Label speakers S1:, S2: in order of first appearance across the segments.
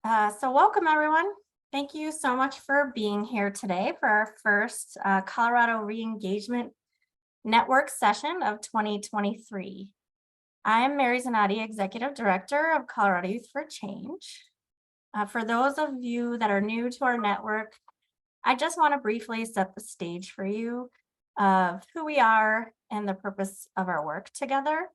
S1: So welcome everyone. Thank you so much for being here today for our first Colorado Reengagement Network session of 2023. I am Mary Zanotti, Executive Director of Colorado Youth for Change. For those of you that are new to our network, I just want to briefly set the stage for you of who we are and the purpose of our work together.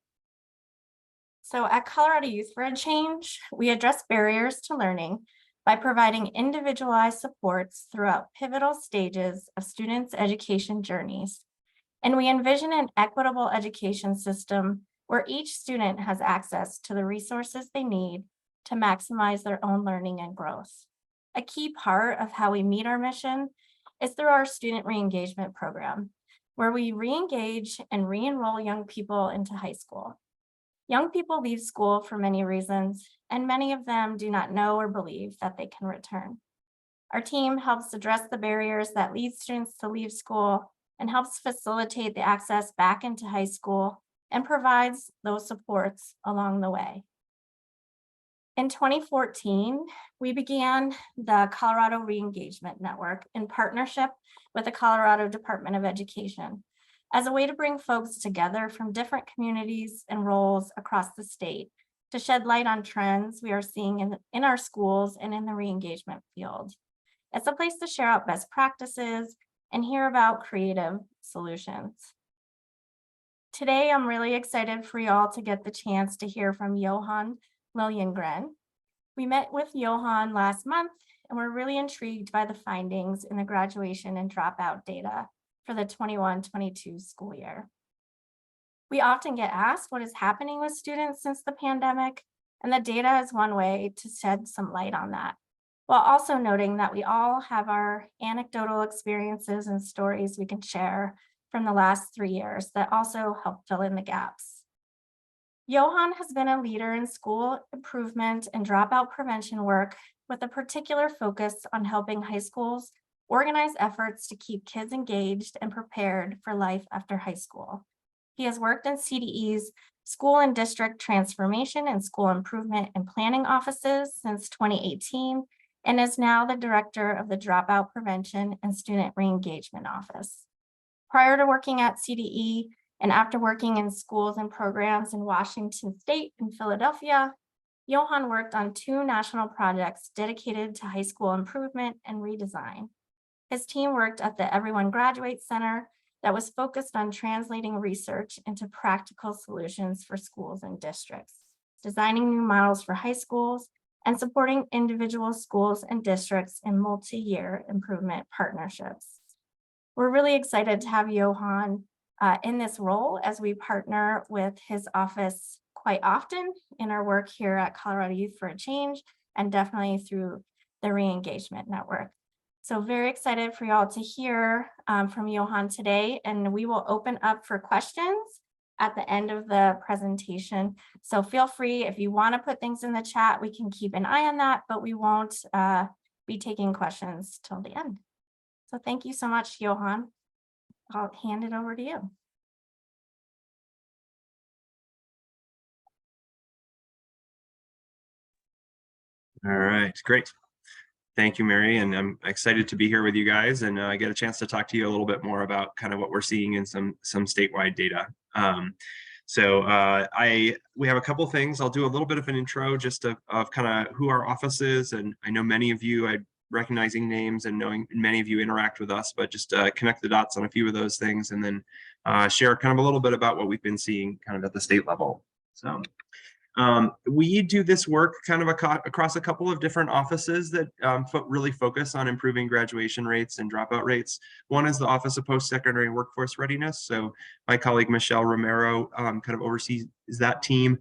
S1: So at Colorado Youth for a Change, we address barriers to learning by providing individualized supports throughout pivotal stages of students' education journeys. And we envision an equitable education system where each student has access to the resources they need to maximize their own learning and growth. A key part of how we meet our mission is through our student re-engagement program, where we re-engage and re-enroll young people into high school. Young people leave school for many reasons, and many of them do not know or believe that they can return. Our team helps address the barriers that lead students to leave school and helps facilitate the access back into high school and provides those supports along the way. In 2014, we began the Colorado Reengagement Network in partnership with the Colorado Department of Education, as a way to bring folks together from different communities and roles across the state to shed light on trends we are seeing in our schools and in the re-engagement field. It's a place to share out best practices and hear about creative solutions. Today, I'm really excited for y'all to get the chance to hear from Johann Liljengren. We met with Johann last month and we're really intrigued by the findings in the graduation and dropout data for the 21-22 school year. We often get asked what is happening with students since the pandemic, and the data is one way to shed some light on that, while also noting that we all have our anecdotal experiences and stories we can share from the last 3 years that also help fill in the gaps. Johann has been a leader in school improvement and dropout prevention work with a particular focus on helping high schools organize efforts to keep kids engaged and prepared for life after high school. He has worked in CDE's school and district transformation and school improvement and planning offices since 2018 and is now the director of the Dropout Prevention and Student Reengagement Office. Prior to working at CDE and after working in schools and programs in Washington State and Philadelphia, Johann worked on 2 national projects dedicated to high school improvement and redesign. His team worked at the Everyone Graduates Center that was focused on translating research into practical solutions for schools and districts, designing new models for high schools, and supporting individual schools and districts in multi-year improvement partnerships. We're really excited to have Johann in this role as we partner with his office quite often in our work here at Colorado Youth for a Change and definitely through the Reengagement Network. So very excited for y'all to hear from Johann today, and we will open up for questions at the end of the presentation. So feel free, if you want to put things in the chat, we can keep an eye on that, but we won't be taking questions till the end. So thank you so much, Johann. I'll hand it over to you.
S2: All right, great. Thank you, Mary, and I'm excited to be here with you guys and get a chance to talk to you a little bit more about kind of what we're seeing in some statewide data. We have a couple things. I'll do a little bit of an intro just of kind of who our office is, and I know many of you, I'm recognizing names and knowing many of you interact with us, but just connect the dots on a few of those things, and then share kind of a little bit about what we've been seeing kind of at the state level. So. We do this work kind of across a couple of different offices that really focus on improving graduation rates and dropout rates. One is the Office of Post-Secondary Workforce Readiness. So my colleague Michelle Romero kind of oversees that team.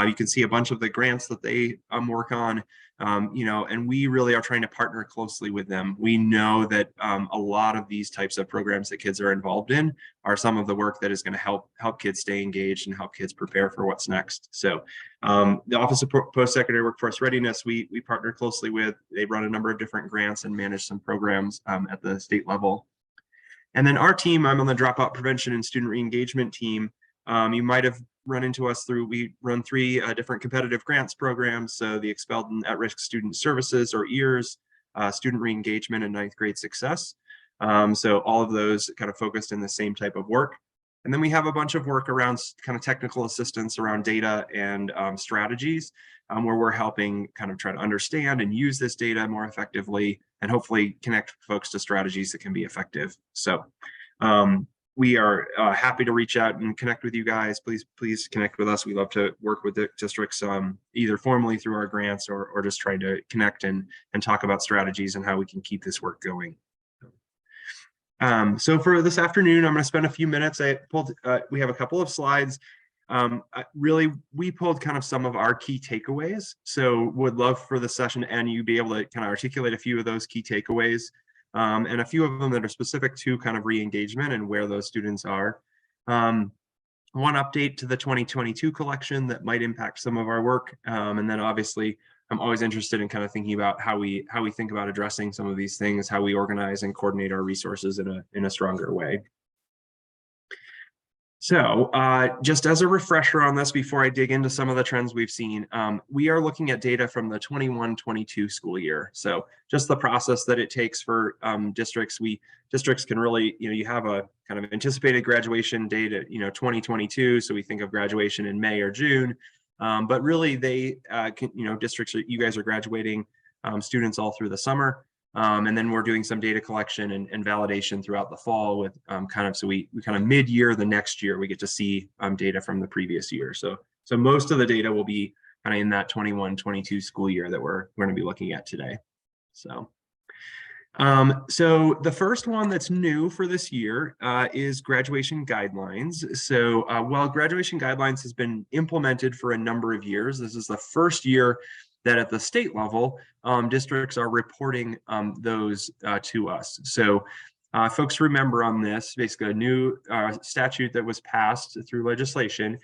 S2: You can see a bunch of the grants that they work on, and we really are trying to partner closely with them. We know that a lot of these types of programs that kids are involved in are some of the work that is going to help kids stay engaged and help kids prepare for what's next. So the Office of Post-Secondary Workforce Readiness, we partner closely with. They run a number of different grants and manage some programs at the state level. And then our team, I'm on the Dropout Prevention and Student Re-engagement team. You might have run into us through, we run 3 different competitive grants programs. So the Expelled and At-Risk Student Services, or EARS, Student Reengagement, and 9th grade success. So all of those kind of focused in the same type of work. And then we have a bunch of work around kind of technical assistance around data and strategies, where we're helping kind of try to understand and use this data more effectively, and hopefully connect folks to strategies that can be effective. So we are happy to reach out and connect with you guys. Please connect with us. We love to work with the districts, either formally through our grants, or just trying to connect and talk about strategies and how we can keep this work going. So for this afternoon, I'm going to spend a few minutes. We have a couple of slides. We pulled kind of some of our key takeaways. So would love for the session and you be able to kind of articulate a few of those key takeaways, and a few of them that are specific to kind of re-engagement and where those students are. One update to the 2022 collection that might impact some of our work. And then obviously, I'm always interested in kind of thinking about how we think about addressing some of these things, how we organize and coordinate our resources in a stronger way. So just as a refresher on this, before I dig into some of the trends we've seen, we are looking at data from the 21-22 school year. So just the process that it takes for districts. Districts can really, you have a kind of anticipated graduation date at 2022. So we think of graduation in May or June. But really they districts, you guys are graduating students all through the summer. And then we're doing some data collection and validation throughout the fall with so we kind of mid-year the next year we get to see data from the previous year. So most of the data will be kind of in that 21-22 school year that we're going to be looking at today. So the first one that's new for this year is graduation guidelines. So while graduation guidelines has been implemented for a number of years, this is the first year that at the state level, districts are reporting those to us. So folks remember on this, basically a new statute that was passed through legislation.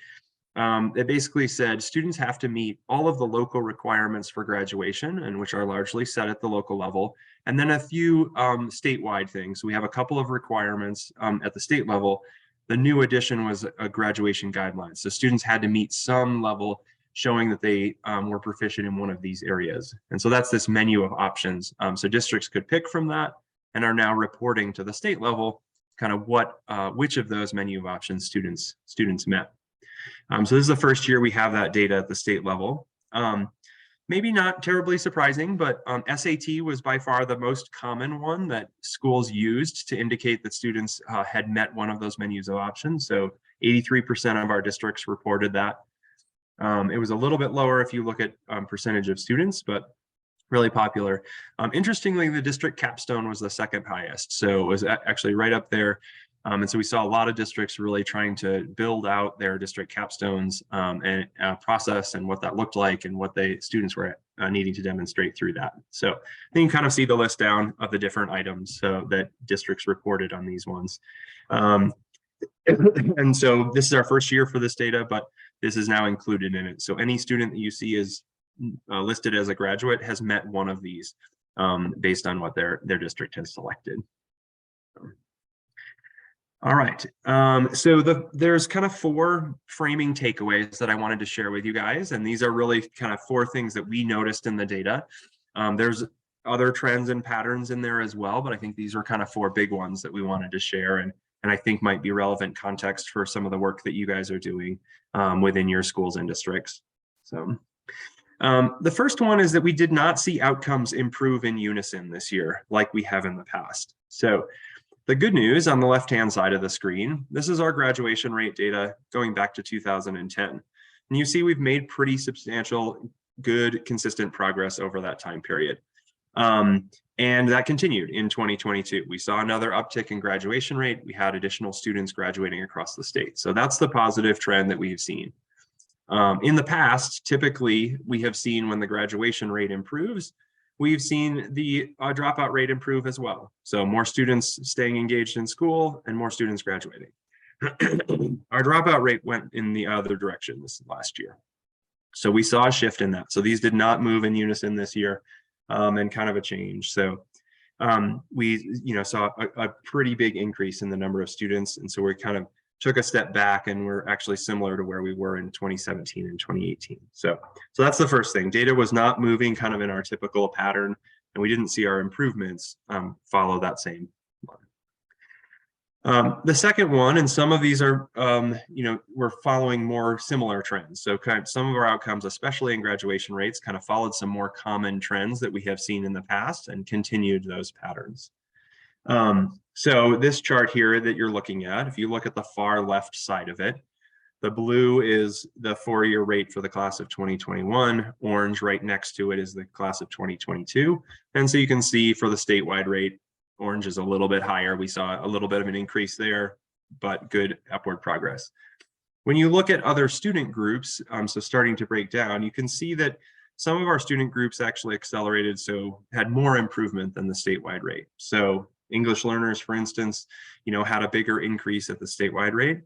S2: It basically said students have to meet all of the local requirements for graduation, and which are largely set at the local level, and then a few statewide things. We have a couple of requirements at the state level. The new addition was a graduation guidelines. So students had to meet some level showing that they were proficient in one of these areas. And so that's this menu of options. So districts could pick from that and are now reporting to the state level kind of which of those menu of options students met. So this is the first year we have that data at the state level. Maybe not terribly surprising, but SAT was by far the most common one that schools used to indicate that students had met one of those menus of options. So 83% of our districts reported that. It was a little bit lower if you look at percentage of students, but really popular. Interestingly, the district capstone was the second highest. So it was actually right up there. And so we saw a lot of districts really trying to build out their district capstones and process and what that looked like and what students were needing to demonstrate through that. So then you kind of see the list down of the different items that districts reported on these ones. And so this is our first year for this data, but this is now included in it. So any student that you see is listed as a graduate has met one of these based on what their district has selected. All right, so there's kind of 4 framing takeaways that I wanted to share with you guys, and these are really kind of 4 things that we noticed in the data. There's other trends and patterns in there as well, but I think these were kind of 4 big ones that we wanted to share and I think might be relevant context for some of the work that you guys are doing within your schools and districts. So the first one is that we did not see outcomes improve in unison this year like we have in the past. So the good news on the left-hand side of the screen, this is our graduation rate data going back to 2010. And you see we've made pretty substantial, good, consistent progress over that time period. And that continued in 2022. We saw another uptick in graduation rate. We had additional students graduating across the state. So that's the positive trend that we've seen. In the past, typically, we have seen when the graduation rate improves, we've seen the dropout rate improve as well. So more students staying engaged in school and more students graduating. Our dropout rate went in the other direction this last year. So we saw a shift in that. So these did not move in unison this year. And kind of a change. So we saw a pretty big increase in the number of students. And so we're kind of took a step back and we're actually similar to where we were in 2017 and 2018. So that's the first thing. Data was not moving kind of in our typical pattern, and we didn't see our improvements follow that same line. The second one, and some of these are, we're following more similar trends. So some of our outcomes, especially in graduation rates, kind of followed some more common trends that we have seen in the past and continued those patterns. So this chart here that you're looking at, if you look at the far left side of it, the blue is the 4-year rate for the class of 2021. Orange right next to it is the class of 2022. And so you can see for the statewide rate, orange is a little bit higher. We saw a little bit of an increase there, but good upward progress. When you look at other student groups, so starting to break down, you can see that some of our student groups actually accelerated, so had more improvement than the statewide rate. So English learners, for instance, had a bigger increase at the statewide rate.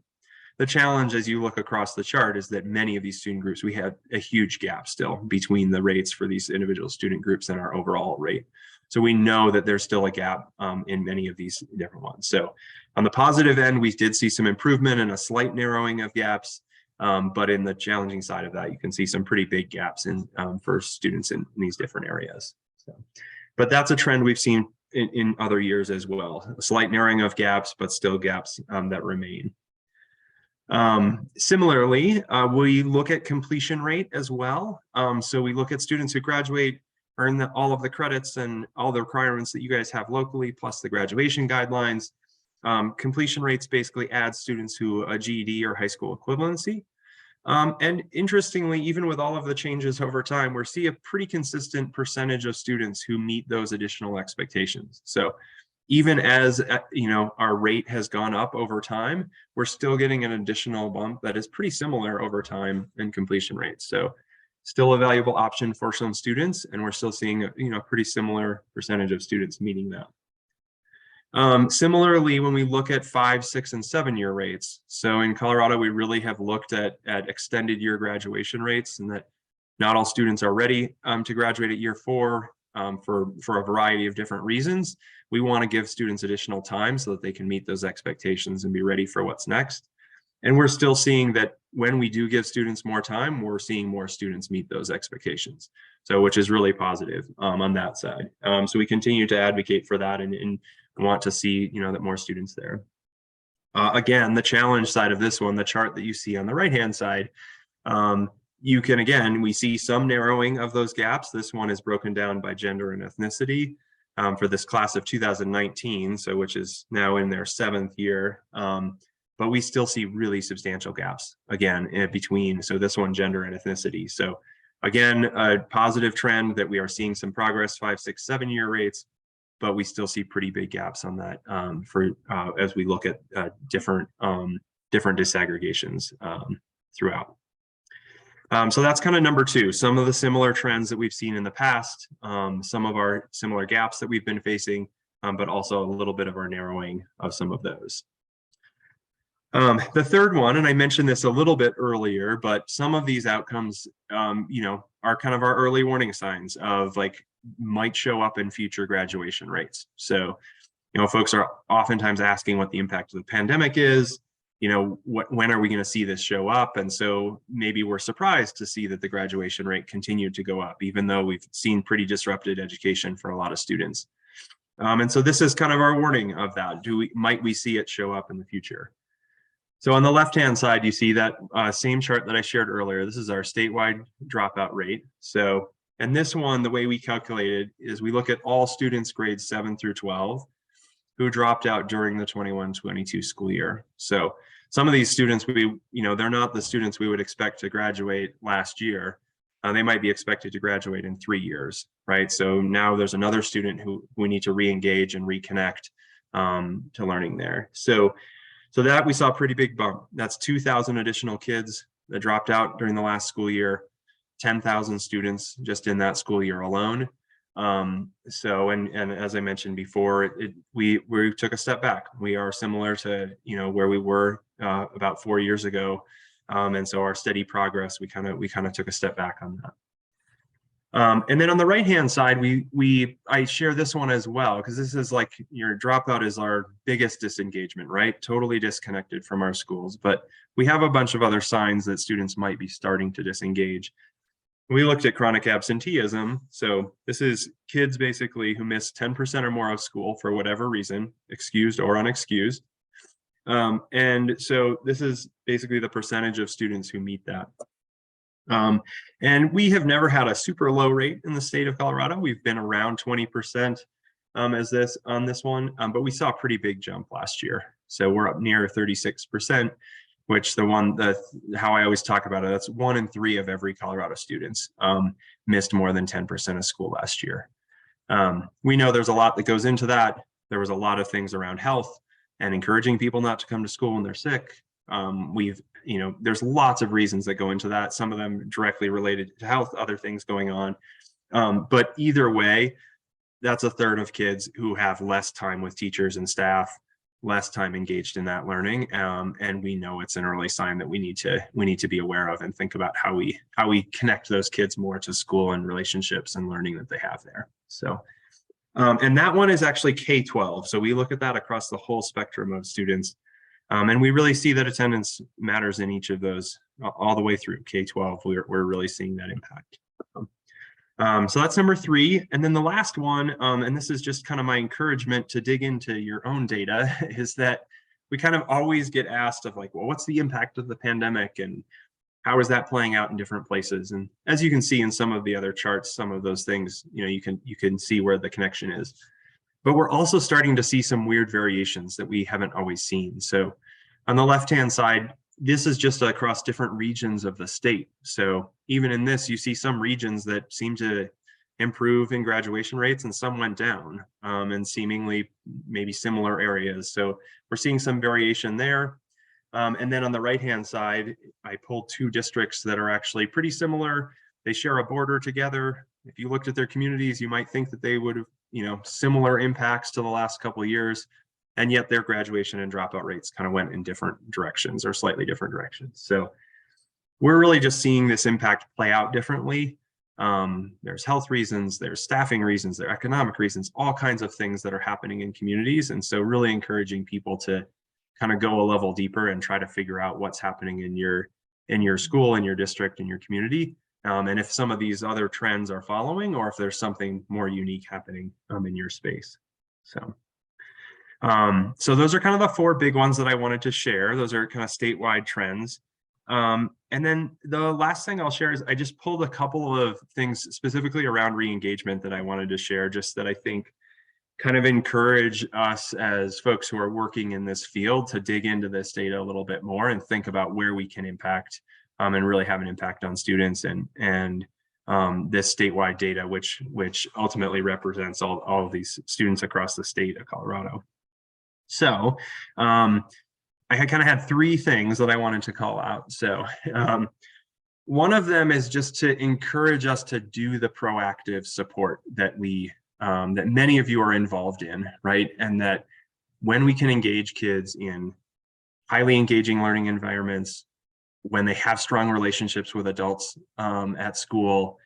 S2: The challenge as you look across the chart is that many of these student groups, we had a huge gap still between the rates for these individual student groups and our overall rate. So we know that there's still a gap in many of these different ones. So on the positive end, we did see some improvement and a slight narrowing of gaps. But in the challenging side of that, you can see some pretty big gaps for students in these different areas. But that's a trend we've seen in other years as well. A slight narrowing of gaps, but still gaps that remain. Similarly, we look at completion rate as well. So we look at students who graduate, earn all of the credits and all the requirements that you guys have locally, plus the graduation guidelines. Completion rates basically add students who a GED or high school equivalency. And interestingly, even with all of the changes over time, we're seeing a pretty consistent percentage of students who meet those additional expectations. So even as our rate has gone up over time, we're still getting an additional bump that is pretty similar over time in completion rates. So still a valuable option for some students, and we're still seeing a pretty similar percentage of students meeting that. Similarly, when we look at 5, 6, and 7-year rates, so in Colorado, we really have looked at extended year graduation rates, and that not all students are ready to graduate at year 4 for a variety of different reasons. We want to give students additional time so that they can meet those expectations and be ready for what's next. And we're still seeing that when we do give students more time, we're seeing more students meet those expectations. So which is really positive on that side. So we continue to advocate for that and want to see that more students there. Again, the challenge side of this one, the chart that you see on the right hand side, you can we see some narrowing of those gaps. This one is broken down by gender and ethnicity for this class of 2019, so which is now in their 7th year. But we still see really substantial gaps again in between. So this one, gender and ethnicity. So again, a positive trend that we are seeing some progress, 5, 6, 7-year rates, but we still see pretty big gaps on that as we look at different disaggregations throughout. So that's kind of number 2, some of the similar trends that we've seen in the past, some of our similar gaps that we've been facing, but also a little bit of our narrowing of some of those. The third one, and I mentioned this a little bit earlier, but some of these outcomes, are kind of our early warning signs of might show up in future graduation rates. So, folks are oftentimes asking what the impact of the pandemic is, when are we going to see this show up? And so maybe we're surprised to see that the graduation rate continued to go up, even though we've seen pretty disrupted education for a lot of students. And so this is kind of our warning of that. Might we see it show up in the future? So on the left-hand side, you see that same chart that I shared earlier. This is our statewide dropout rate. So, and this one, the way we calculated is we look at all students grades 7 through 12 who dropped out during the 21-22 school year. So some of these students, they're not the students we would expect to graduate last year. They might be expected to graduate in 3 years, right? So now there's another student who we need to re-engage and reconnect to learning there. So that we saw a pretty big bump. That's 2,000 additional kids that dropped out during the last school year, 10,000 students just in that school year alone. So, and as I mentioned before, we took a step back. We are similar to, where we were about 4 years ago. And so our steady progress, we kind of took a step back on that. And then on the right-hand side, I share this one as well, because this is like your dropout is our biggest disengagement, right? Totally disconnected from our schools. But we have a bunch of other signs that students might be starting to disengage. We looked at chronic absenteeism. So this is kids basically who miss 10% or more of school for whatever reason, excused or unexcused. And so this is basically the percentage of students who meet that. And we have never had a super low rate in the state of Colorado. We've been around 20% on this one, but we saw a pretty big jump last year. So we're up near 36%, which how I always talk about it, that's 1 in 3 of every Colorado students missed more than 10% of school last year. We know there's a lot that goes into that. There was a lot of things around health and encouraging people not to come to school when they're sick. There's lots of reasons that go into that. Some of them directly related to health, other things going on. But either way, that's a third of kids who have less time with teachers and staff, less time engaged in that learning. And we know it's an early sign that we need to be aware of and think about how we connect those kids more to school and relationships and learning that they have there. So, and that one is actually K-12. So we look at that across the whole spectrum of students. And we really see that attendance matters in each of those all the way through K-12. We're really seeing that impact. So that's number 3. And then the last one, and this is just kind of my encouragement to dig into your own data, is that we kind of always get asked of like, well, what's the impact of the pandemic and how is that playing out in different places? And as you can see in some of the other charts, some of those things, you can see where the connection is. But we're also starting to see some weird variations that we haven't always seen. So on the left-hand side, this is just across different regions of the state. So even in this, you see some regions that seem to improve in graduation rates and some went down, and seemingly maybe similar areas. So we're seeing some variation there. And then on the right-hand side, I pulled 2 districts that are actually pretty similar. They share a border together. If you looked at their communities, you might think that they would have, similar impacts to the last couple of years, and yet their graduation and dropout rates kind of went in different directions or slightly different directions. So we're really just seeing this impact play out differently. There's health reasons, there's staffing reasons, there are economic reasons, all kinds of things that are happening in communities. And so really encouraging people to kind of go a level deeper and try to figure out what's happening in your school, in your district, in your community. And if some of these other trends are following, or if there's something more unique happening in your space. So those are kind of the 4 big ones that I wanted to share. Those are kind of statewide trends. And then the last thing I'll share is I just pulled a couple of things specifically around re-engagement that I wanted to share, just that I think kind of encourage us as folks who are working in this field to dig into this data a little bit more and think about where we can impact and really have an impact on students and this statewide data, which ultimately represents all of these students across the state of Colorado. So I kind of had 3 things that I wanted to call out. So one of them is just to encourage us to do the proactive support that that many of you are involved in, right? And that when we can engage kids in highly engaging learning environments, when they have strong relationships with adults at school,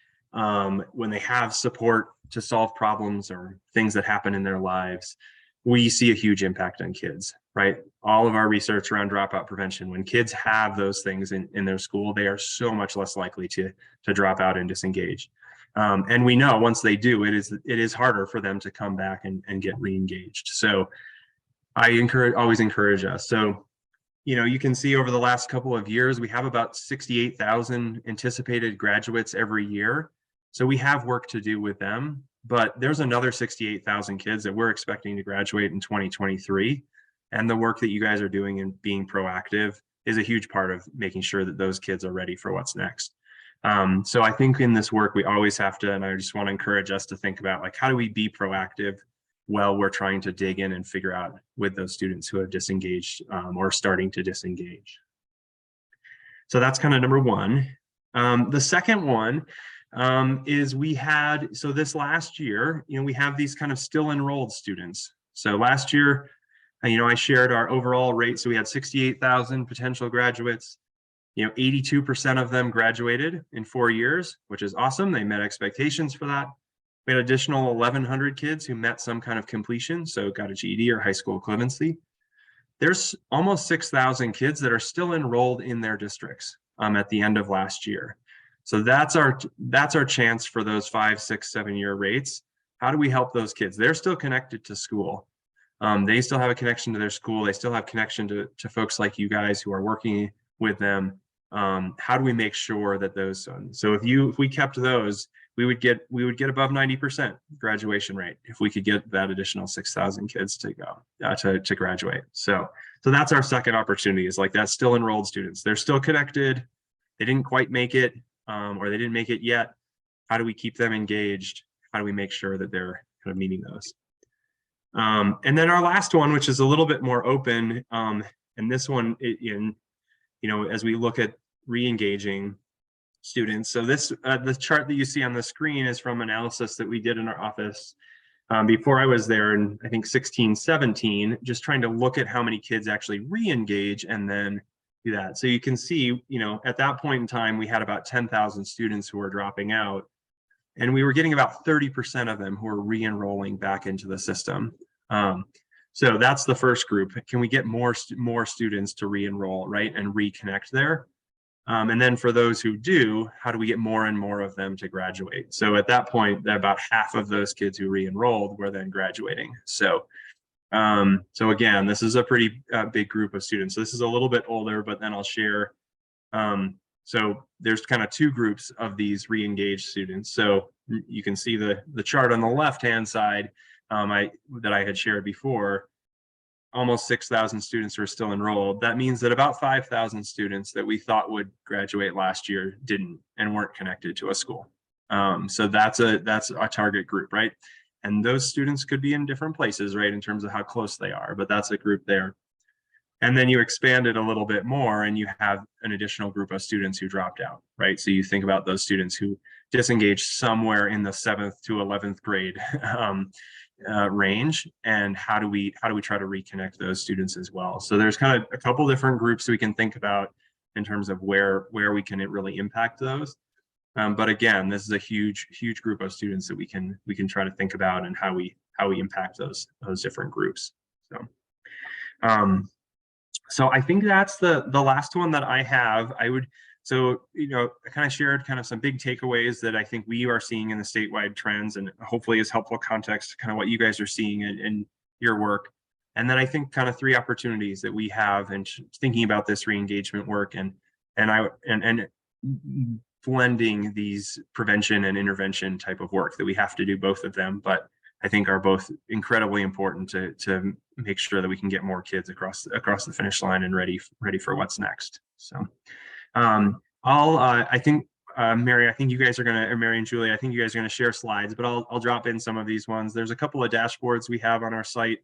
S2: when they have support to solve problems or things that happen in their lives, we see a huge impact on kids, right? All of our research around dropout prevention, when kids have those things in their school, they are so much less likely to drop out and disengage. And we know once they do, it is harder for them to come back and get re-engaged. So I always encourage us. So you can see over the last couple of years, we have about 68,000 anticipated graduates every year. So we have work to do with them, but there's another 68,000 kids that we're expecting to graduate in 2023. And the work that you guys are doing and being proactive is a huge part of making sure that those kids are ready for what's next. So I think in this work, we always have to, and I just want to encourage us to think about like, how do we be proactive while we're trying to dig in and figure out with those students who have disengaged or starting to disengage. So that's kind of number 1. The second one is so this last year, we have these kind of still enrolled students. So last year, I shared our overall rate. So we had 68,000 potential graduates. 82% of them graduated in 4 years, which is awesome. They met expectations for that. We had additional 1,100 kids who met some kind of completion, so got a GED or high school equivalency. There's almost 6,000 kids that are still enrolled in their districts at the end of last year. So that's our chance for those 5, 6, 7-year rates. How do we help those kids? They're still connected to school. They still have a connection to their school. They still have connection to folks like you guys who are working with them. How do we make sure that those? So if we kept those, we would get above 90% graduation rate if we could get that additional 6,000 kids to go to graduate. So that's our second opportunity, is like that's still enrolled students. They're still connected. They didn't quite make it, or they didn't make it yet. How do we keep them engaged? How do we make sure that they're kind of meeting those? And then our last one, which is a little bit more open, and this one as we look at re-engaging students. So this the chart that you see on the screen is from analysis that we did in our office before I was there in, I think, 16, 17, just trying to look at how many kids actually re-engage and then do that. So you can see, at that point in time, we had about 10,000 students who were dropping out, and we were getting about 30% of them who were re-enrolling back into the system. So that's the first group. Can we get more students to re-enroll, right, and reconnect there? And then for those who do, how do we get more and more of them to graduate? So at that point, about half of those kids who re-enrolled were then graduating. So again, this is a pretty big group of students. So this is a little bit older, but then I'll share. So there's kind of two groups of these re-engaged students. So you can see the chart on the left-hand side that I had shared before. Almost 6,000 students are still enrolled. That means that about 5,000 students that we thought would graduate last year didn't and weren't connected to a school. So that's a target group, right? And those students could be in different places, right, in terms of how close they are, but that's a group there. And then you expand it a little bit more and you have an additional group of students who dropped out, right? So you think about those students who disengaged somewhere in the 7th to 11th grade range, and how do we try to reconnect those students as well? So there's kind of a couple different groups we can think about in terms of where we can really impact those. But again, this is a huge group of students that we can try to think about and how we impact those different groups. So I think that's the last one that I have. So, I kind of shared kind of some big takeaways that I think we are seeing in the statewide trends, and hopefully is helpful context to kind of what you guys are seeing in your work. And then I think kind of 3 opportunities that we have in thinking about this re-engagement work and blending these prevention and intervention type of work that we have to do both of them, but I think are both incredibly important to make sure that we can get more kids across the finish line and ready for what's next. So. I think Mary, I think you guys are gonna, or Mary and Julie, I think you guys are gonna share slides, but I'll drop in some of these ones. There's a couple of dashboards we have on our site.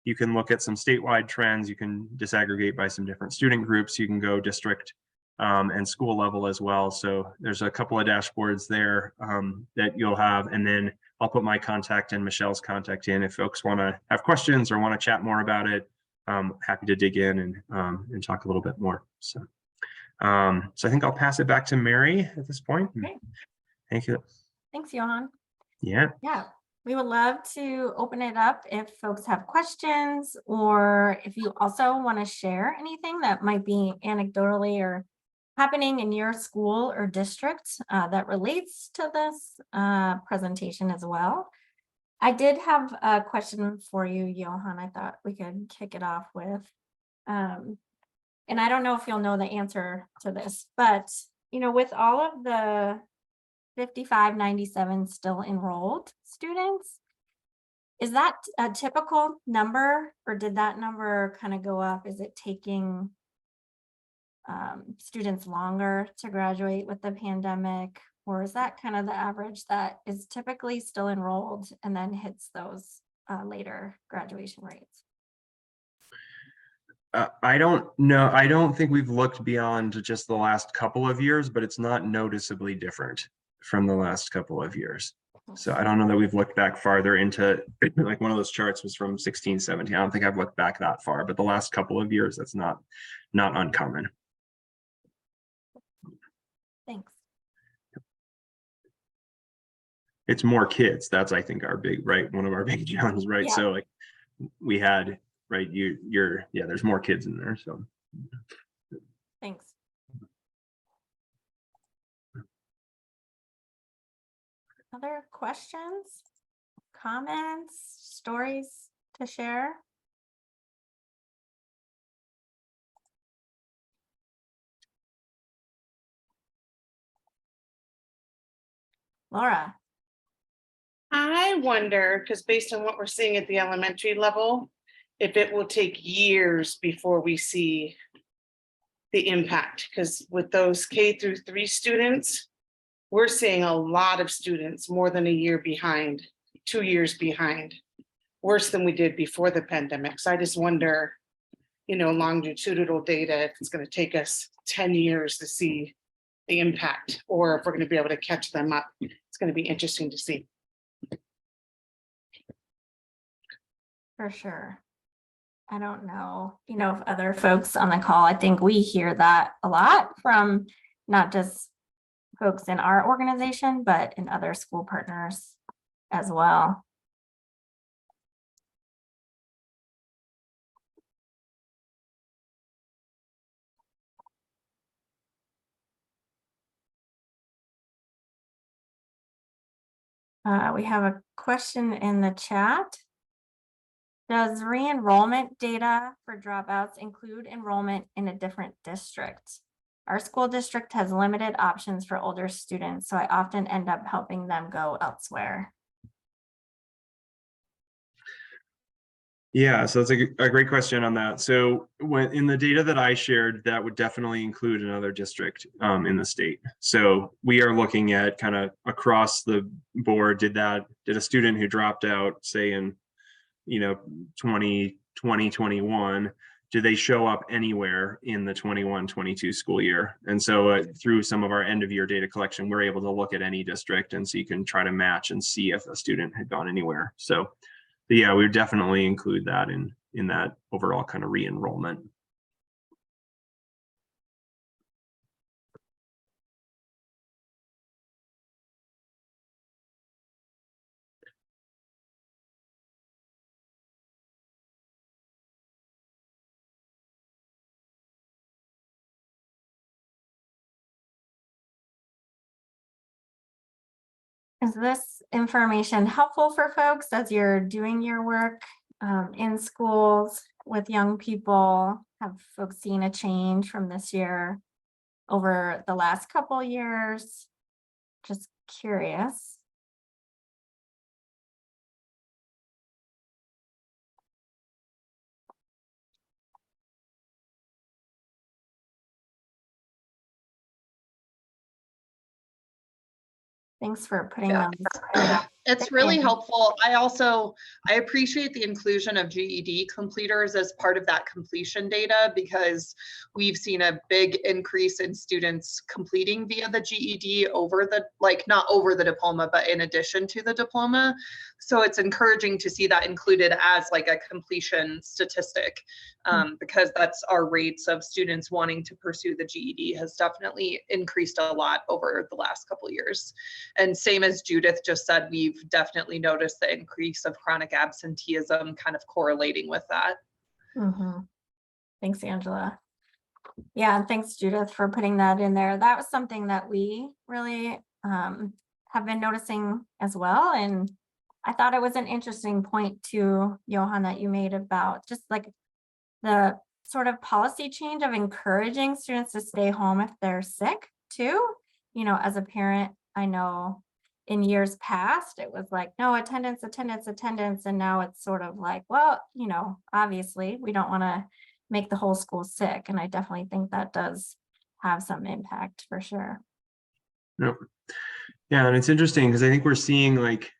S2: You can look at some statewide trends. You can disaggregate by some different student groups. You can go district and school level as well. So there's a couple of dashboards there that you'll have, and then I'll put my contact and Michelle's contact in if folks want to have questions or want to chat more about it. Happy to dig in and talk a little bit more. So I think I'll pass it back to Mary at this point.
S1: Okay.
S2: Thank you.
S1: Thanks, Johann.
S2: Yeah.
S1: We would love to open it up if folks have questions, or if you also want to share anything that might be anecdotally or happening in your school or district that relates to this presentation as well. I did have a question for you, Johann. I thought we could kick it off with. And I don't know if you'll know the answer to this, but with all of the 5597 still enrolled students, is that a typical number, or did that number kind of go up? Is it taking students longer to graduate with the pandemic, or is that kind of the average that is typically still enrolled and then hits those later graduation rates?
S2: I don't know. I don't think we've looked beyond just the last couple of years, but it's not noticeably different from the last couple of years. So I don't know that we've looked back farther into, like, one of those charts was from 16, 17. I don't think I've looked back that far, but the last couple of years, that's not uncommon.
S1: Thanks.
S2: It's more kids. That's, I think, our big, right, one of our big challenges, right?
S1: Yeah.
S2: So like we had, right, yeah, there's more kids in there, so.
S1: Thanks. Other questions, comments, stories to share? Laura.
S3: I wonder, because based on what we're seeing at the elementary level, if it will take years before we see the impact, because with those K-3 students, we're seeing a lot of students more than a year behind, 2 years behind, worse than we did before the pandemic. So I just wonder, longitudinal data, if it's going to take us 10 years to see the impact, or if we're going to be able to catch them up. It's going to be interesting to see.
S1: For sure. I don't know, if other folks on the call, I think we hear that a lot from not just folks in our organization, but in other school partners as well. We have a question in the chat. Does re-enrollment data for dropouts include enrollment in a different district? Our school district has limited options for older students, so I often end up helping them go elsewhere.
S2: Yeah, so it's a great question on that. So when in the data that I shared, that would definitely include another district in the state. So we are looking at kind of across the board, did a student who dropped out, say in 2020, 21, do they show up anywhere in the 21-22 school year? And so through some of our end of year data collection, we're able to look at any district, and so you can try to match and see if a student had gone anywhere. So yeah, we would definitely include that in that overall kind of re-enrollment.
S1: Is this information helpful for folks as you're doing your work in schools with young people? Have folks seen a change from this year over the last couple years? Just curious. Thanks for putting
S4: Yeah.
S1: them.
S4: It's really helpful. I appreciate the inclusion of GED completers as part of that completion data, because we've seen a big increase in students completing via the GED over the, not over the diploma, but in addition to the diploma. So it's encouraging to see that included as like a completion statistic, because that's our rates of students wanting to pursue the GED has definitely increased a lot over the last couple of years. And same as Judith just said, we've definitely noticed the increase of chronic absenteeism kind of correlating with that.
S1: Mm-hmm. Thanks, Angela. Yeah, and thanks, Judith, for putting that in there. That was something that we really have been noticing as well. And I thought it was an interesting point too, Johann, that you made about just like the sort of policy change of encouraging students to stay home if they're sick too. As a parent, I know in years past, it was like, no, attendance. And now it's sort of like, well, obviously we don't want to make the whole school sick. And I definitely think that does have some impact for sure.
S2: Yep. Yeah, and it's interesting because I think we're seeing like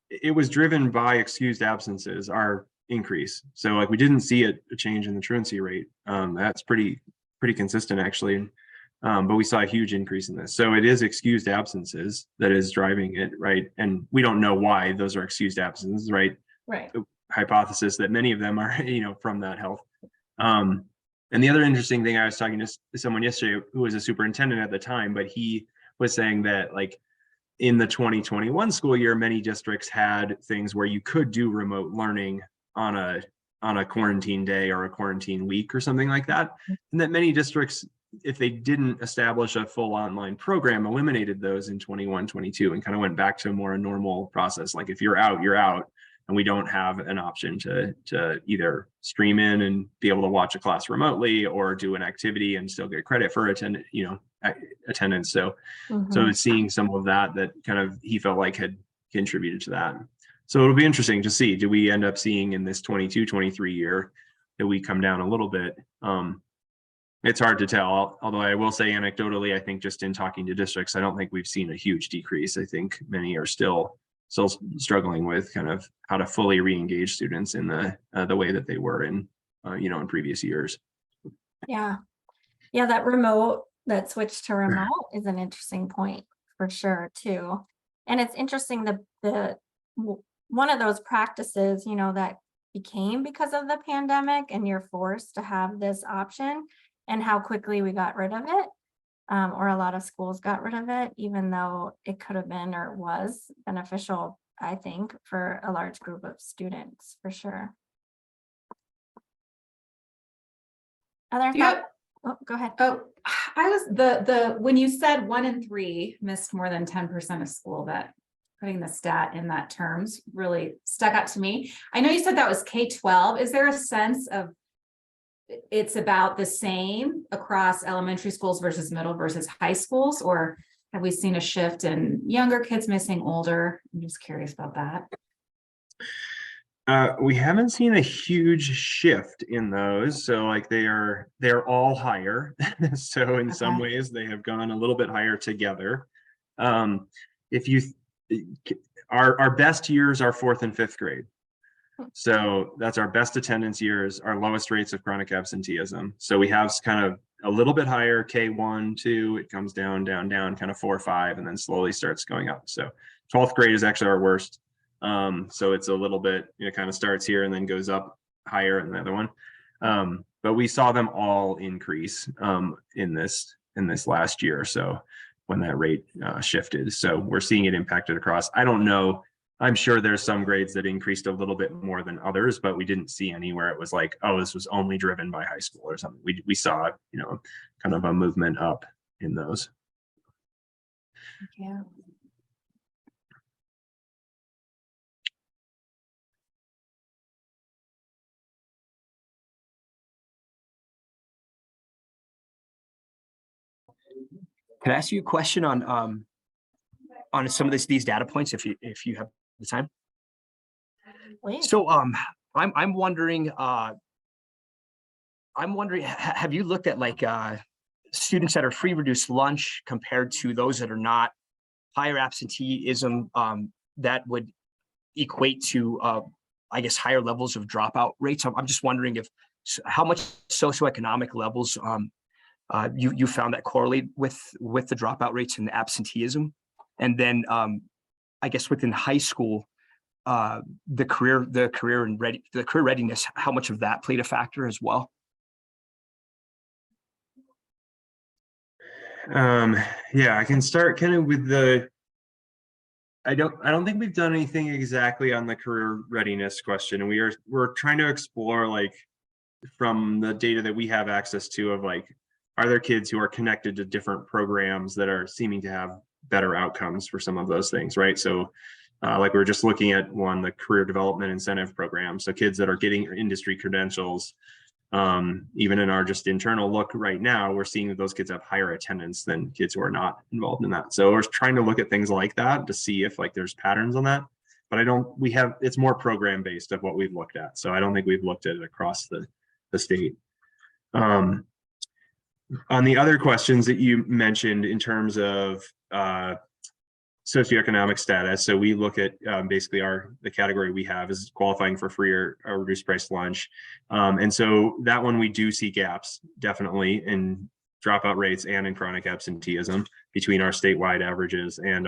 S2: it was driven by excused absences, our increase. So like we didn't see a change in the truancy rate. That's pretty consistent actually. But we saw a huge increase in this. So it is excused absences that is driving it, right? And we don't know why those are excused absences, right?
S1: Right.
S2: The hypothesis that many of them are, from that health. And the other interesting thing, I was talking to someone yesterday who was a superintendent at the time, but he was saying that like in the 2021 school year, many districts had things where you could do remote learning on a quarantine day or a quarantine week or something like that. And that many districts, if they didn't establish a full online program, eliminated those in 21, 22 and kind of went back to a more normal process. Like if you're out, you're out. And we don't have an option to either stream in and be able to watch a class remotely or do an activity and still get credit for attendance. So seeing some of that kind of he felt like had contributed to that. So it'll be interesting to see, do we end up seeing in this 22-23 year that we come down a little bit? It's hard to tell, although I will say anecdotally, I think just in talking to districts, I don't think we've seen a huge decrease. I think many are still struggling with kind of how to fully re-engage students in the way that they were in in previous years.
S1: Yeah, that switch to remote is an interesting point for sure too. And it's interesting the one of those practices, that became because of the pandemic and you're forced to have this option and how quickly we got rid of it. Or a lot of schools got rid of it, even though it could have been or was beneficial, I think, for a large group of students, for sure. Other thoughts? Oh, go ahead.
S5: Oh, I was when you said 1 in 3 missed more than 10% of school, that putting the stat in that terms really stuck out to me. I know you said that was K-12. Is there a sense of it's about the same across elementary schools versus middle versus high schools, or have we seen a shift in younger kids missing older? I'm just curious about that.
S2: We haven't seen a huge shift in those. So like they're all higher. So in some ways they have gone a little bit higher together. Our best years are 4th and 5th grade. So that's our best attendance years, our lowest rates of chronic absenteeism. So we have kind of a little bit higher K1, 2, it comes down, kind of 4, 5, and then slowly starts going up. So 12th grade is actually our worst. So it's a little bit, kind of starts here and then goes up higher in the other one. But we saw them all increase in this last year. So when that rate shifted, so we're seeing it impacted across. I don't know. I'm sure there's some grades that increased a little bit more than others, but we didn't see any where it was like, oh, this was only driven by high school or something. We saw, kind of a movement up in those.
S5: Yeah.
S6: Can I ask you a question on some of these data points if you have the time?
S1: Please.
S6: So I'm wondering have you looked at like students that are free reduced lunch compared to those that are not, higher absenteeism that would equate to I guess higher levels of dropout rates? I'm just wondering how much socioeconomic levels you found that correlate with the dropout rates and the absenteeism. And then I guess within high school, the career readiness, how much of that played a factor as well?
S2: Yeah, I can start kind of with I don't think we've done anything exactly on the career readiness question. And we're trying to explore, like, from the data that we have access to, of like, are there kids who are connected to different programs that are seeming to have better outcomes for some of those things, right? So like we were just looking at the career development incentive program. So kids that are getting industry credentials, even in our just internal look right now, we're seeing that those kids have higher attendance than kids who are not involved in that. So we're trying to look at things like that to see if like there's patterns on that. But it's more program based of what we've looked at. So I don't think we've looked at it across the state. On the other questions that you mentioned in terms of socioeconomic status, so we look at basically the category we have is qualifying for free or reduced price lunch, and so that one we do see gaps definitely in dropout rates and in chronic absenteeism between our statewide averages and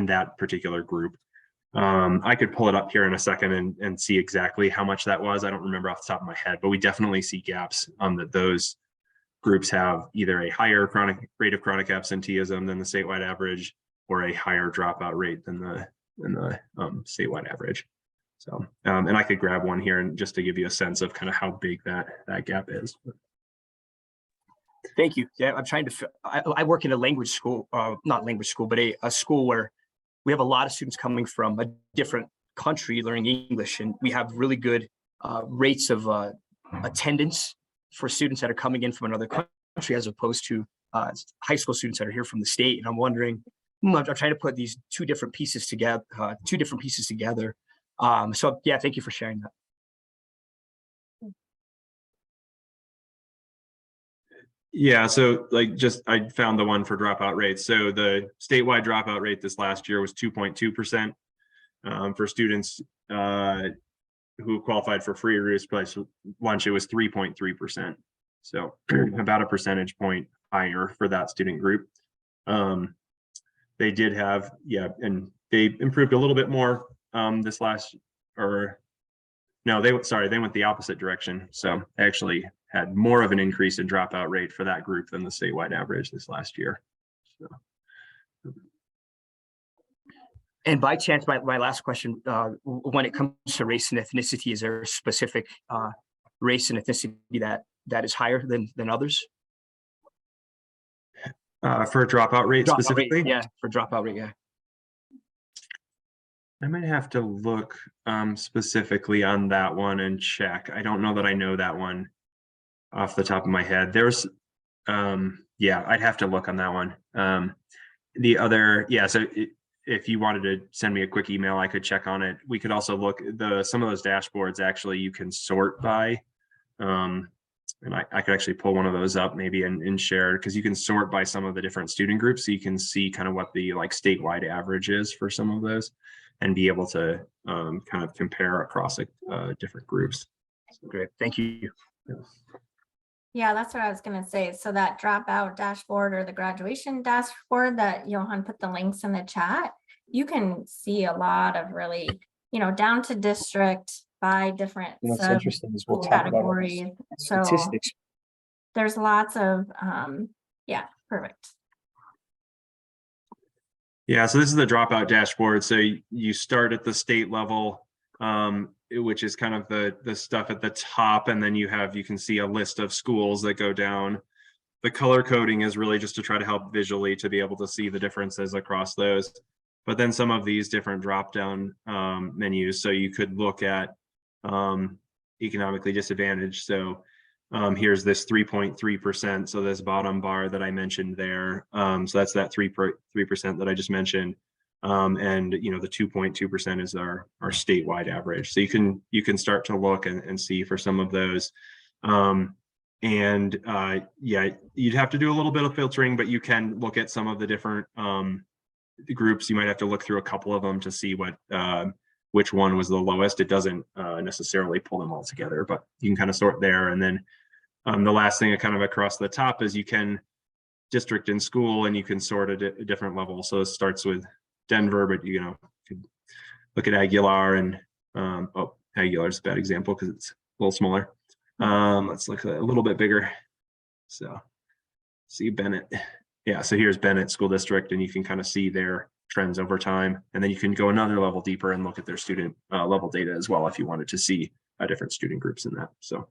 S2: that particular group. I could pull it up here in a second and see exactly how much that was. I don't remember off the top of my head, but we definitely see gaps that those groups have either a higher rate of chronic absenteeism than the statewide average, or a higher dropout rate than the statewide average. So, and I could grab one here and just to give you a sense of kind of how big that gap is.
S6: Thank you. Yeah, I'm trying to, I work in a language school, not language school, but a school where we have a lot of students coming from a different country learning English, and we have really good rates of attendance for students that are coming in from another country, as opposed to high school students that are here from the state. And I'm wondering, I'm trying to put these two different pieces together. So yeah, thank you for sharing that.
S2: Yeah, so like I found the one for dropout rates. So the statewide dropout rate this last year was 2.2%. For students who qualified for free or reduced price lunch, it was 3.3%. So about a percentage point higher for that student group. They did have, and they improved a little bit more this last, or no, they went the opposite direction. So actually had more of an increase in dropout rate for that group than the statewide average this last year. So.
S6: And by chance, my last question, when it comes to race and ethnicity, is there a specific race and ethnicity that is higher than others?
S2: For dropout rate specifically?
S6: Yeah, for dropout rate, yeah.
S2: I might have to look specifically on that one and check. I don't know that I know that one off the top of my head. There's, I'd have to look on that one. The other, so if you wanted to send me a quick email, I could check on it. We could also look some of those dashboards. Actually, you can sort by, and I could actually pull one of those up maybe and share, because you can sort by some of the different student groups, so you can see kind of what the statewide average is for some of those, and be able to kind of compare across different groups.
S6: Great, thank you.
S1: Yeah, that's what I was gonna say. So that dropout dashboard or the graduation dashboard that Johann put the links in the chat, you can see a lot of really, down to district by different
S6: What's interesting is we'll talk about
S1: categories. So
S6: statistics.
S1: there's lots of, perfect.
S2: Yeah, so this is the dropout dashboard. So you start at the state level, which is kind of the stuff at the top, and then you can see a list of schools that go down. The color coding is really just to try to help visually to be able to see the differences across those. But then some of these different drop down menus, so you could look at economically disadvantaged. So here's this 3.3%. So this bottom bar that I mentioned there. So that's that 3% that I just mentioned. And the 2.2% is our statewide average. So you can start to look and see for some of those. You'd have to do a little bit of filtering, but you can look at some of the different groups. You might have to look through a couple of them to see which one was the lowest. It doesn't necessarily pull them all together, but you can kind of sort there. And then the last thing kind of across the top is you can district and school, and you can sort at a different level. So it starts with Denver, but you could look at Aguilar, and Aguilar is a bad example because it's a little smaller. Let's look at a little bit bigger. So see Bennett. Yeah, so here's Bennett School District, and you can kind of see their trends over time. And then you can go another level deeper and look at their student level data as well if you wanted to see different student groups in that. So.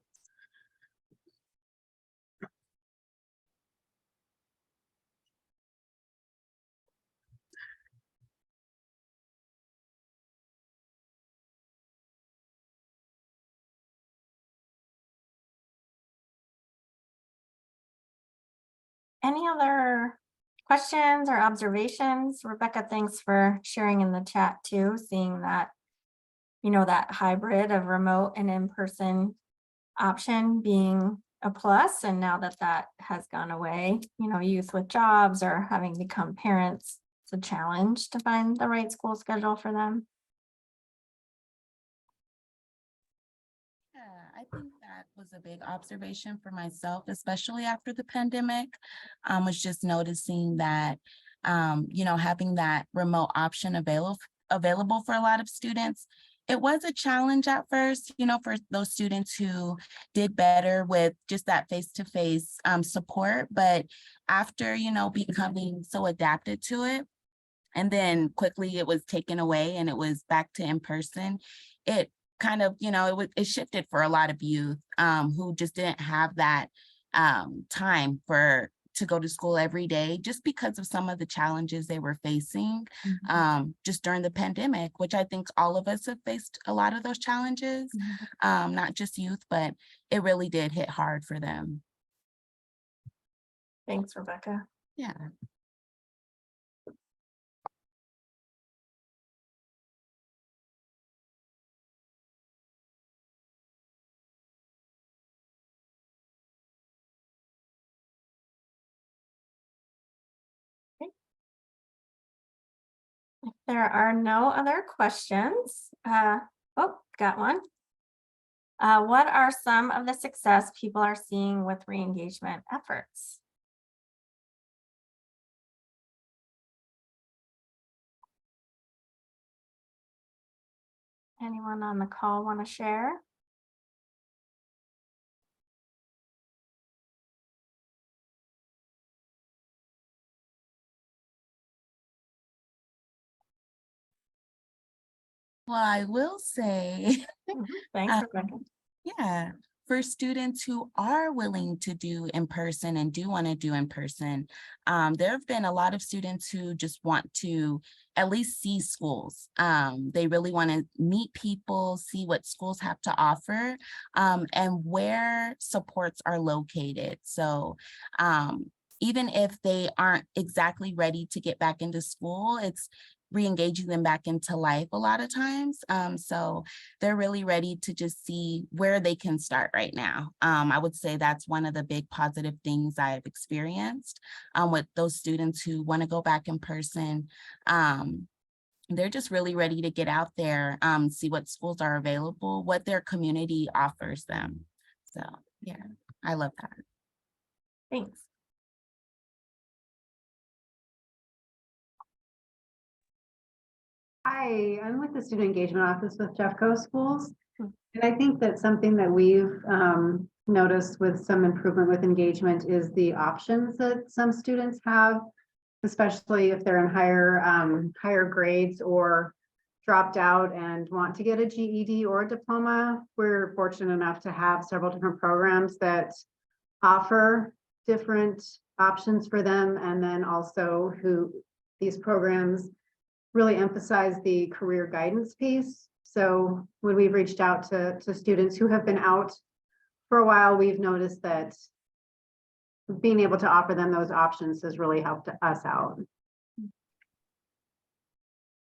S1: Any other questions or observations? Rebecca, thanks for sharing in the chat too, seeing that, that hybrid of remote and in-person option being a plus. And now that has gone away, youth with jobs or having become parents, it's a challenge to find the right school schedule for them.
S7: I think that was a big observation for myself, especially after the pandemic. Was just noticing that, having that remote option available available for a lot of students. It was a challenge at first, you know, for those students who did better with just that face-to-face support. But after, you know, becoming so adapted to it, and then quickly it was taken away and it was back to in person, it kind of, you know, it shifted for a lot of youth who just didn't have that time to go to school every day, just because of some of the challenges they were facing just during the pandemic, which I think all of us have faced a lot of those challenges, not just youth, but it really did hit hard for them.
S1: Thanks, Rebecca.
S7: Yeah.
S1: If there are no other questions, oh, got one. What are some of the success people are seeing with re-engagement efforts? Anyone on the call want to share?
S7: Well, I will say,
S1: Thanks,
S7: Um,
S1: Rebecca.
S7: yeah, for students who are willing to do in person and do want to do in person, there have been a lot of students who just want to at least see schools. They really want to meet people, see what schools have to offer, and where supports are located. So even if they aren't exactly ready to get back into school, it's re-engaging them back into life a lot of times. So they're really ready to just see where they can start right now. I would say that's one of the big positive things I've experienced with those students who want to go back in person. They're just really ready to get out there, see what schools are available, what their community offers them. So yeah, I love that.
S1: Thanks.
S8: Hi, I'm with the Student Engagement Office with Jeffco Schools. And I think that something that we've noticed with some improvement with engagement is the options that some students have, especially if they're in higher grades or dropped out and want to get a GED or a diploma. We're fortunate enough to have several different programs that offer different options for them. And then also these programs really emphasize the career guidance piece. So when we've reached out to students who have been out for a while, we've noticed that being able to offer them those options has really helped us out.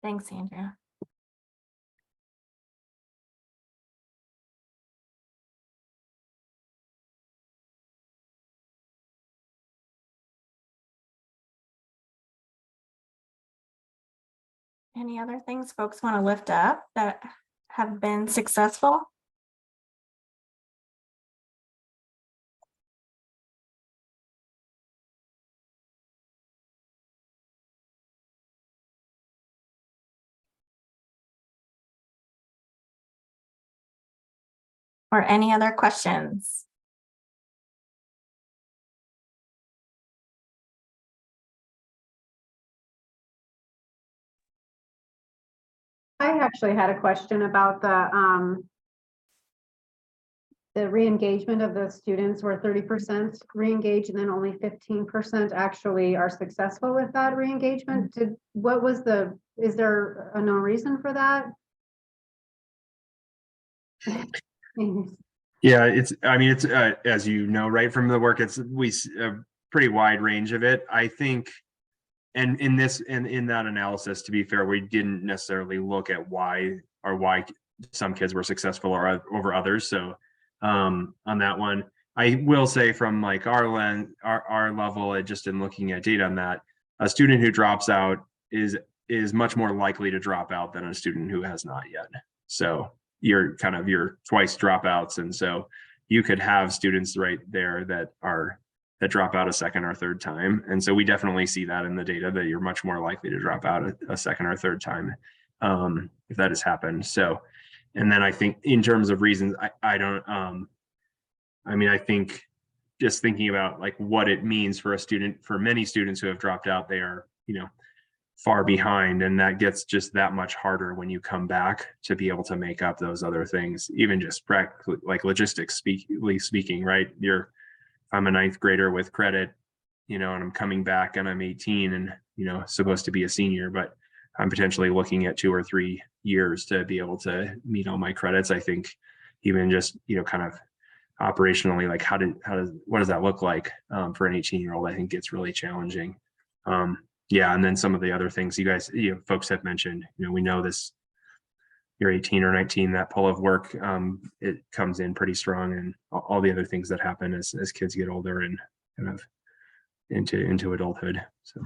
S1: Thanks, Andrea. Any other things folks want to lift up that have been successful? Or any other questions?
S8: I actually had a question about the re-engagement of the students, where 30% re-engage and then only 15% actually are successful with that re-engagement. Is there a known reason for that?
S2: Yeah, it's as you know, right from the work, we a pretty wide range of it. I think, and in that analysis, to be fair, we didn't necessarily look at why some kids were successful or over others. So on that one, I will say from like our level, just in looking at data on that, a student who drops out is much more likely to drop out than a student who has not yet. So you're twice dropouts. And so you could have students right there that drop out a second or third time. And so we definitely see that in the data, that you're much more likely to drop out a second or third time. if that has happened. So, and then I think in terms of reasons, I don't, I mean, I think just thinking about like what it means for a student, for many students who have dropped out, they are, far behind, and that gets just that much harder when you come back to be able to make up those other things, even just practically, like logistics speaking, right? If I'm a ninth grader with credit, and I'm coming back and I'm 18 and, supposed to be a senior, but I'm potentially looking at 2 or 3 years to be able to meet all my credits. I think even just, kind of operationally, like what does that look like for an 18-year-old? I think it's really challenging. Yeah, and then some of the other things you guys, folks have mentioned, we know this, you're 18 or 19, that pull of work, it comes in pretty strong, and all the other things that happen as kids get older and kind of into adulthood. So.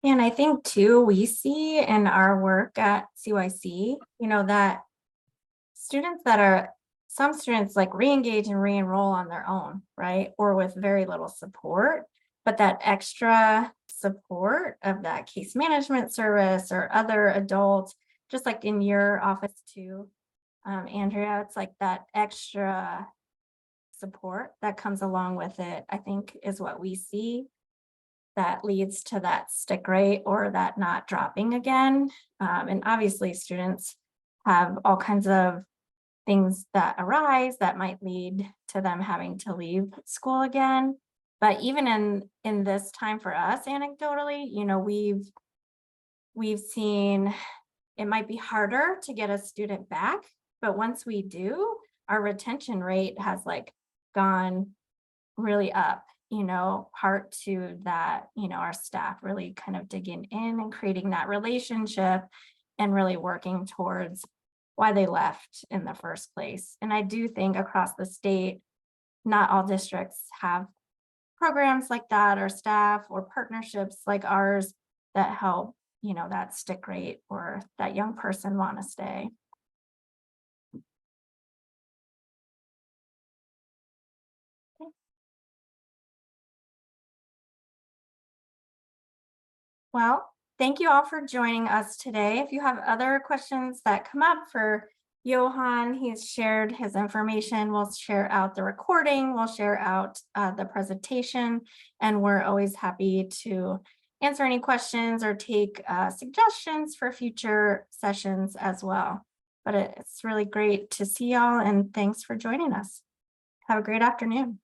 S1: And I think too, we see in our work at CYC, that some students like re-engage and re-enroll on their own, right? Or with very little support, but that extra support of that case management service or other adults, just like in your office too, Andrea, it's like that extra support that comes along with it, I think is what we see that leads to that stick rate or that not dropping again. And obviously students have all kinds of things that arise that might lead to them having to leave school again. But even in this time for us, anecdotally, we've seen it might be harder to get a student back, but once we do, our retention rate has like gone really up, part to that, our staff really kind of digging in and creating that relationship and really working towards why they left in the first place. And I do think across the state, not all districts have programs like that or staff or partnerships like ours that help, that stick rate or that young person want to stay. Okay. Well, thank you all for joining us today. If you have other questions that come up for Johann, he's shared his information. We'll share out the recording. We'll share out the presentation, and we're always happy to answer any questions or take suggestions for future sessions as well. But it's really great to see y'all, and thanks for joining us. Have a great afternoon.